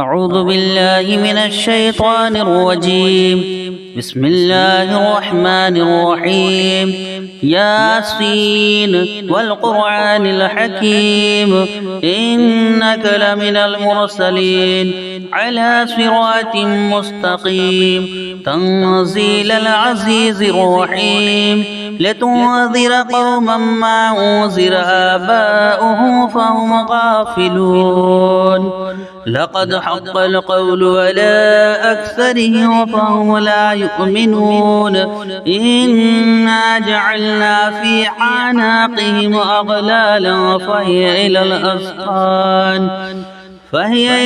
أعوذ بالله من الشيطان الرجيم. بسم الله الرحمن الرحيم. ياسين والقرآن الحكيم إنك لمن المرسلين على صراط مستقيم تنزيل العزيز الرحيم. لتنذر قوما ما أنذر آباؤهم فهم غافلون. لقد حق القول على أكثرهم فهم لا يؤمنون. إنا جعلنا في أعناقهم أغلالا فهي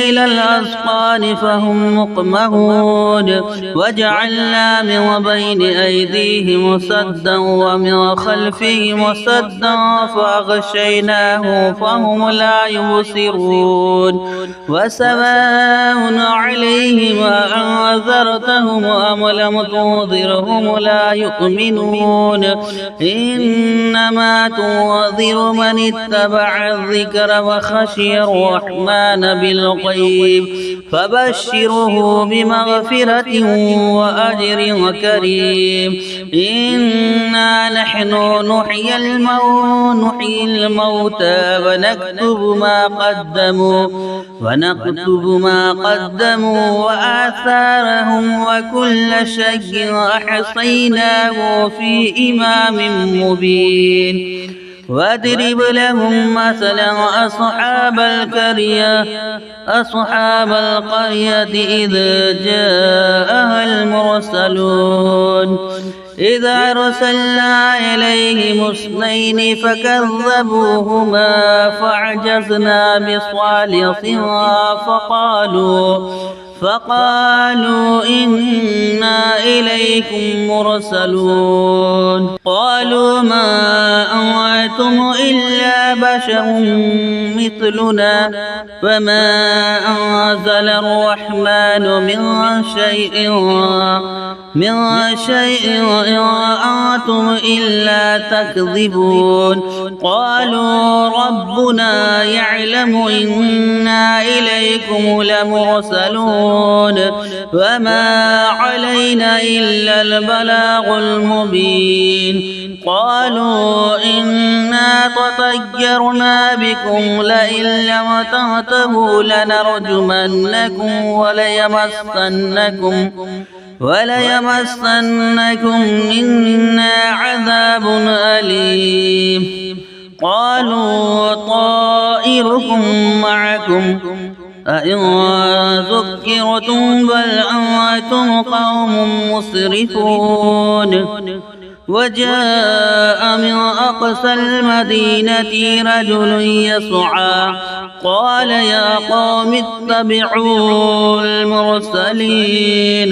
إلى الأذقان فهم مقمحون. وجعلنا من بين أيديهم سدا ومن خلفهم سدا فأغشيناهم فهم لا يبصرون. وسواء عليهم أنذرتهم أم لم تنذرهم لا يؤمنون. إنما تنذر من اتبع الذكر وخشي الرحمن بالغيب فبشره بمغفرة وأجر كريم. إنا نحن نحيي الموتى ونكتب ما قدموا وآثارهم وكل شيء أحصيناه في إمام مبين. واضرب لهم مثلا أصحاب القرية إذ جاءها المرسلون. إذا أرسلنا إليهم اثنين فكذبوهما فعجزنا بصالحها فقالوا إنا إليكم مرسلون. قالوا ما أنتم إلا بشر مثلنا وما أنزل الرحمن من شيء إن أنتم إلا تكذبون. قالوا ربنا يعلم إنا إليكم لمرسلون وما علينا إلا البلاغ المبين. قالوا إنا تطيرنا بكم لئن لم تنتهوا لنرجمنكم وليمسنكم منا عذاب أليم. قالوا طائركم معكم أئن ذكرتم بل أنتم قوم مسرفون. وجاء من أقصى المدينة رجل يسعى قال يا قوم اتبعوا المرسلين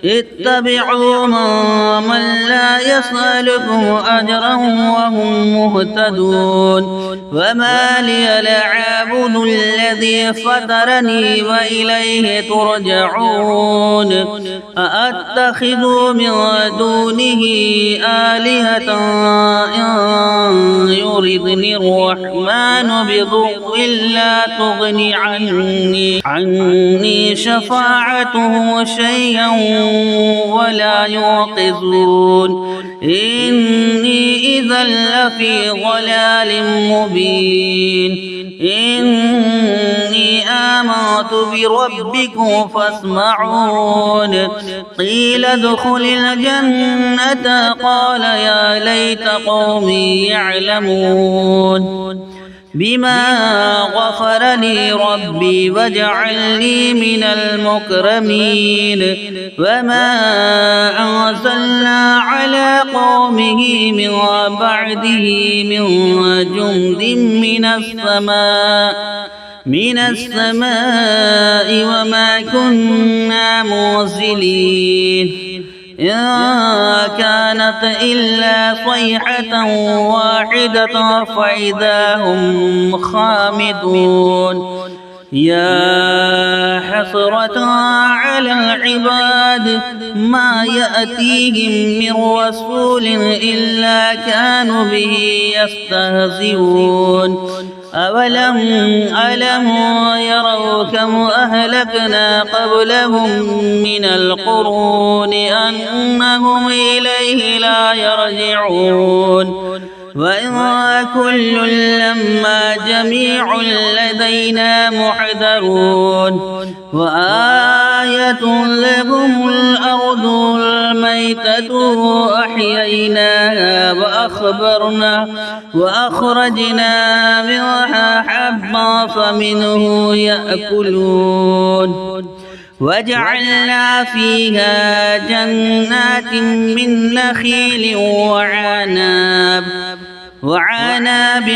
اتبعوا من لا يسألكم أجرا وهم مهتدون. وما لي لا أعبد الذي فطرني وإليه ترجعون. أأتخذ من دونه آلهة إن يردني الرحمن بضر لا تغني عني شفاعتهم شيئا ولا يوقظون. إني إذا لفي ضلال مبين. إني آمنت بربكم فاسمعون. قيل ادخل الجنة قال يا ليت قومي يعلمون بما غفر لي ربي وجعلني من المكرمين. وما أنزلنا على قومه من بعده من جند من السماء وما كنا منزلين. إن كانت إلا صيحة واحدة فإذا هم خامدون. يا حسرة على العباد ما يأتيهم من رسول إلا كانوا به يستهزئون. ألم يروا كم أهلكنا قبلهم من القرون أنهم إليه لا يرجعون وإن كل لما جميع لدينا محضرون وآية لهم الأرض الميتة أحييناها وأخرجنا منها حبا فمنه يأكلون وجعلنا فيها جنات من نخيل وعناب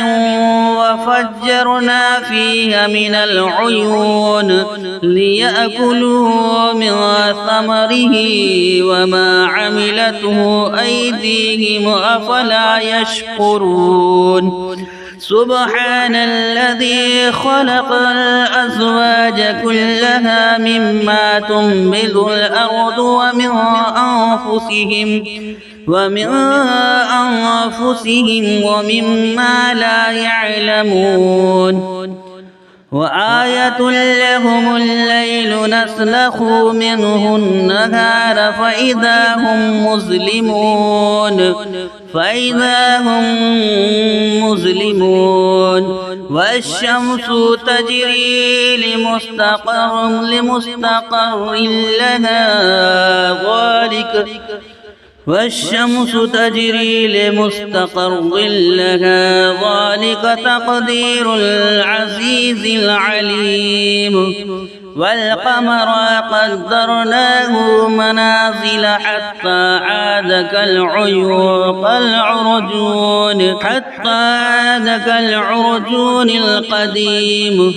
وفجرنا فيها من العيون ليأكلوا من ثمره وما عملته أيديهم أفلا يشكرون سبحان الذي خلق الأزواج كلها مما تنبت الأرض ومن أنفسهم ومما لا يعلمون وآية لهم الليل نسلخ منه النهار فإذا هم مظلمون والشمس تجري لمستقر لها ذلك تقدير العزيز العليم والقمر قدرناه منازل حتى عاد كالعرجون القديم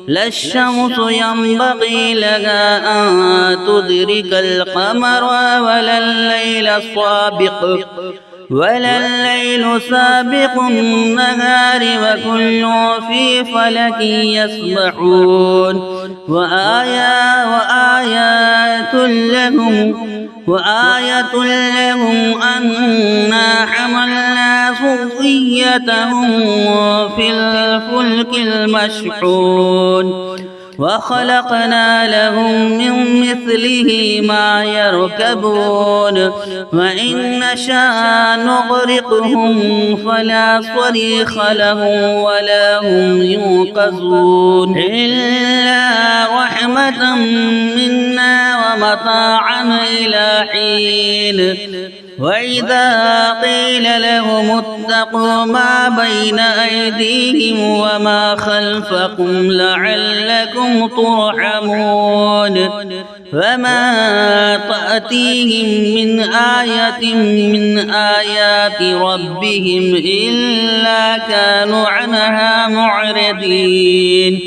لا الشمس ينبغي لها أن تدرك القمر ولا الليل سابق النهار وكل في فلك يسبحون وآية لهم أنا حملنا ذريتهم في الفلك المشحون وخلقنا لهم من مثله ما يركبون وإن نشاء نغرقهم فلا صريخ لهم ولا هم ينقذون إلا رحمة منا ومتاعا إلى حين وإذا قيل لهم اتقوا ما بين أيديهم وما خلفكم لعلكم ترحمون فما تأتيهم من آية من آيات ربهم إلا كانوا عنها معرضين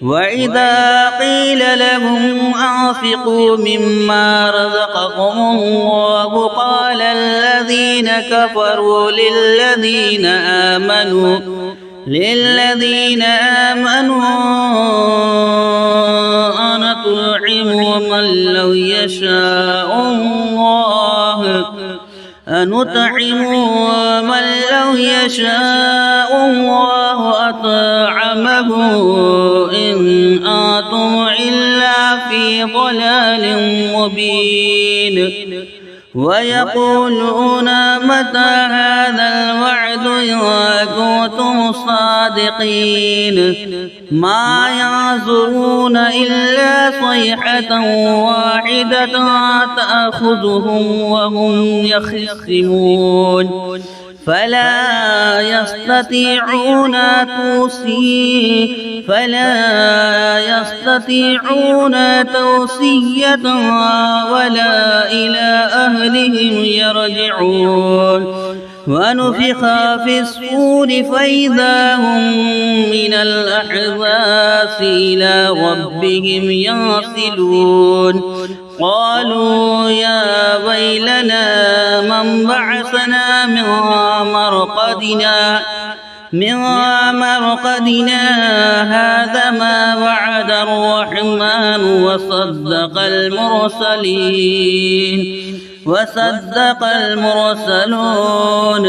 وإذا قيل لهم أنفقوا مما رزقكم الله قال الذين كفروا للذين آمنوا أنطعم من لو يشاء الله أطعمه إن أنتم إلا في ضلال مبين ويقولون متى هذا الوعد إن كنتم صادقين ما ينظرون إلا صيحة واحدة تأخذهم وهم يخصمون فلا يستطيعون توصية ولا إلى أهلهم يرجعون ونفخ في الصور فإذا هم من الأحزاب إلى ربهم ينسلون قالوا يا ويلنا من بعثنا من مرقدنا من مرقدنا هذا ما وعد الرحمن وصدق المرسلون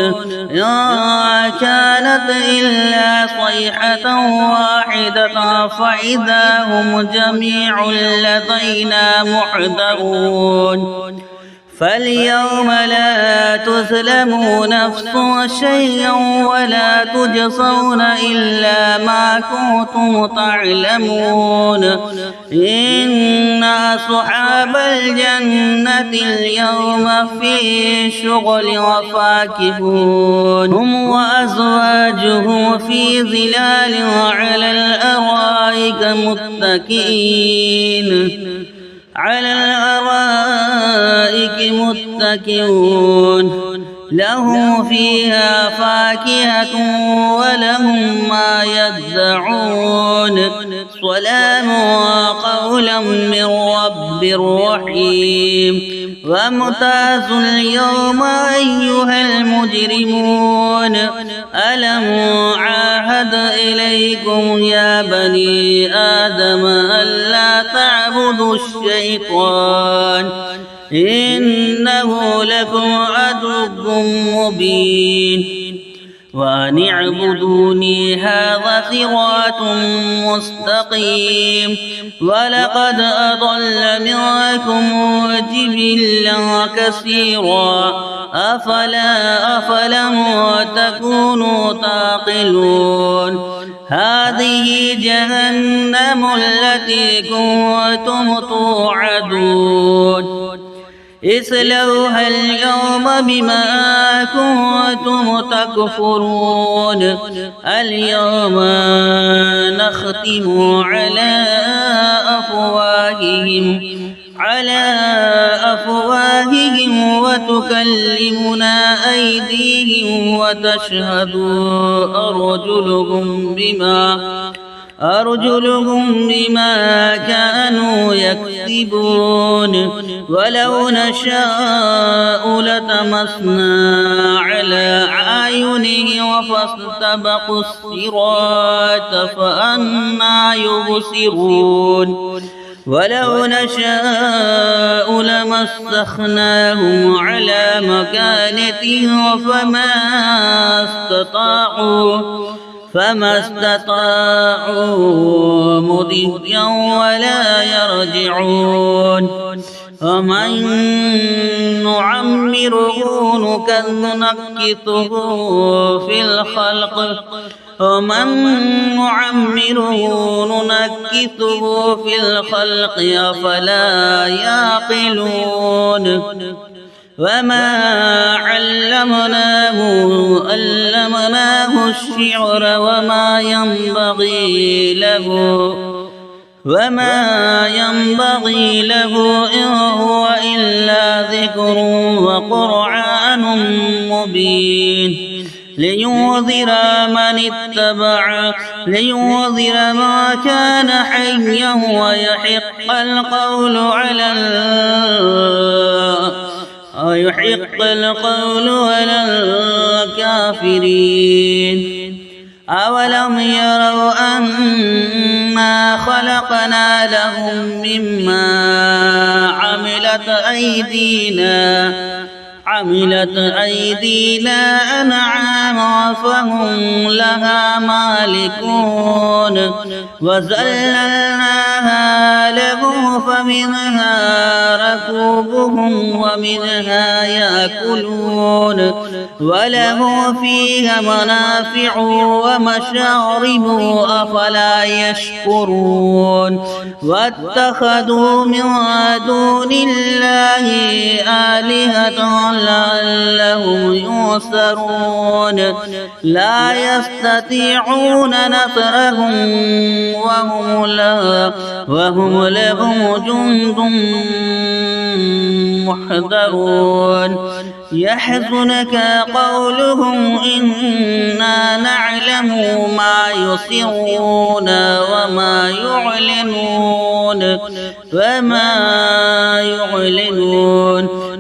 إن كانت إلا صيحة واحدة فإذا هم جميع لدينا محضرون فاليوم لا تظلمون نفس شيئا ولا تجزون إلا ما كنتم تعلمون إن أصحاب الجنة اليوم في شغل وفاكهون هم وأزواجهم في ظلال على الأرائك متكئون لهم فيها فاكهة ولهم ما يدعون سلام قولا من رب رحيم وامتازوا اليوم أيها المجرمون ألم عاهد إليكم يا بني آدم ألا تعبدوا الشيطان إنه لكم عدو مبين وأن اعبدوني هذا صراط مستقيم ولقد أضل منكم جبلا كثيرا أفلم تكونوا تعقلون هذه جهنم التي كنتم توعدون اصلوها اليوم بما كنتم تكفرون اليوم نختم على أفواههم وتكلمنا أيديهم وتشهد أرجلهم بما كانوا يكسبون ولو نشاء لطمسنا على أعينهم فاستبقوا الصراط فأنى يبصرون ولو نشاء لمسخناهم على مكانتهم فما استطاعوا مضيا ولا يرجعون ومن نعمره نكثه في الخلق أفلا يعقلون وما علمناه الشعر وما ينبغي له إن هو إلا ذكر وقرآن مبين لينذر ما كان حيا ويحق القول على الكافرين أولم يروا أنا خلقنا لهم مما عملت أيدينا أنعاما فهم لها مالكون وذللناها لهم فمنها ركوبهم ومنها يأكلون وله فيها منافع ومشارب أفلا يشكرون واتخذوا من دون الله آلهة لعلهم ينصرون لا يستطيعون نصرهم وهم لهم جند محضرون يحزنك قولهم إنا نعلم ما يسرون وما يعلنون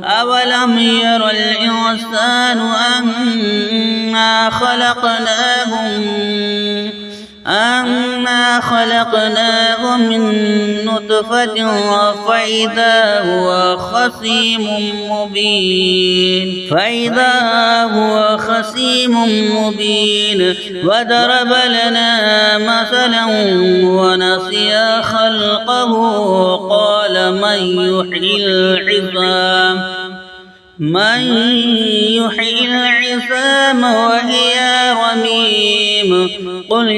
أولم ير الإنسان أنا أنا خلقناه من نطفة فإذا هو خصيم مبين وضرب لنا مثلا ونسي خلقه قال من يحيي العظام وهي رميم قل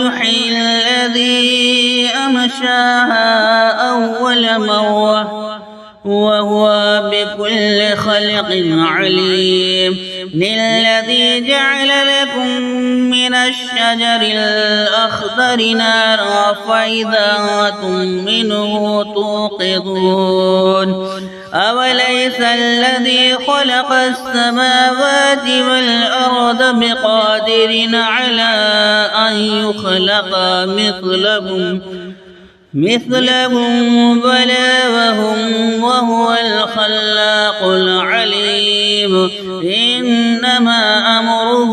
يحييها الذي أنشاها أول مرة وهو بكل خلق عليم الذي جعل لكم من الشجر الأخضر نارا فإذا أنتم منه توقدون أوليس الذي خلق السماوات والأرض بقادر على أن يخلق مثلهم بلى وهو الخلاق العليم إنما أمره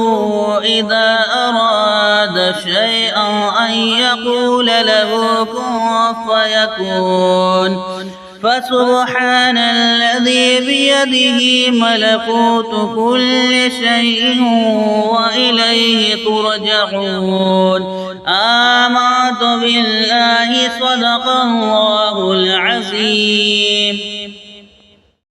إذا أراد شيئا أن يقول له كن فيكون فسبحان الذي بيده ملكوت كل شيء وإليه ترجعون آمنت بالله صدق الله العظيم.